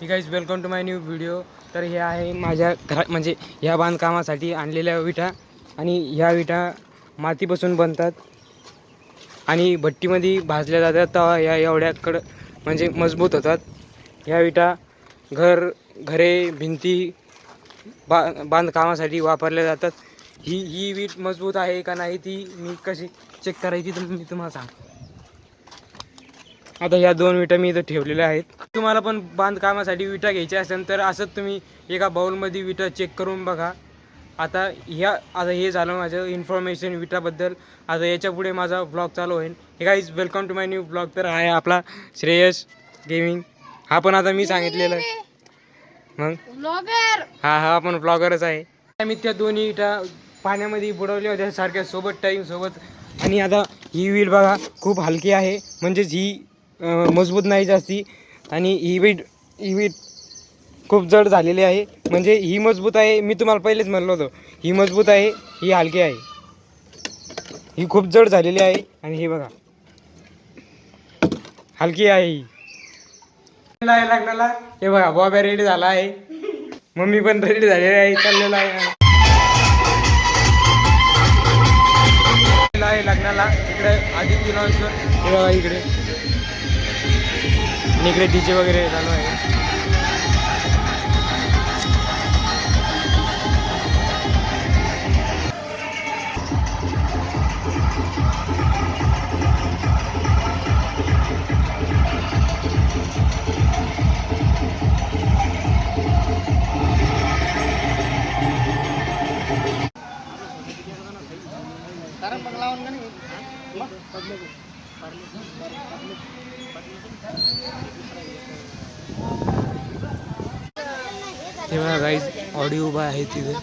He guys welcome to my new video. तर हे आहे माझ्या घरा म्हणजे ह्या बांधकामासाठी आणलेल्या विटा आणि ह्या विटा मातीपासून बनतात आणि भट्टीमध्ये भाजल्या जातात तेव्हा ह्या एवढ्याकडं म्हणजे मजबूत होतात. ह्या विटा घरे भिंती बांधकामासाठी वापरल्या जातात. ही वीट मजबूत आहे का नाही ती मी कशी चेक करायची तर मी तुम्हाला सांगतो. आता ह्या 2 विटा मी इथं ठेवलेल्या आहेत. तुम्हाला पण बांधकामासाठी विटा घ्यायच्या असेल तर असंच तुम्ही एका बाउलमध्ये विटा चेक करून बघा. आता हे झालं माझं इन्फॉर्मेशन विटाबद्दल. आता याच्या पुढे माझा ब्लॉग चालू होईल. Hey guys welcome to my new blog. तर आहे आपला श्रेयस गेमिंग. हा पण आता मी सांगितलेलं आहे मग ब्लॉगर. हा पण ब्लॉगरच आहे. मी त्या दोन्ही विटा पाण्यामध्ये बुडवल्या होत्या सारख्या सोबत आणि आता ही वीट बघा खूप हलकी आहे म्हणजेच ही मजबूत नाही जास्ती आणि ही वीट खूप जड झालेली आहे. म्हणजे ही मजबूत आहे मी तुम्हाला पहिलेच म्हणलं होतं ही मजबूत आहे ही हलकी आहे. ही खूप जड झालेली आहे आणि हे बघा हलकी आहे ही. लग्नाला हे बघा बॉबा रेडी झाला आहे. मम्मी पण रेडी झालेली आहे. चाललेला आहे लग्नाला. इकडे आदित्य लॉन्सवर हे बघा इकडे डीजे वगैरे चालू आहे. तेव्हा गाईज ऑडिओ उभा आहे तिथे.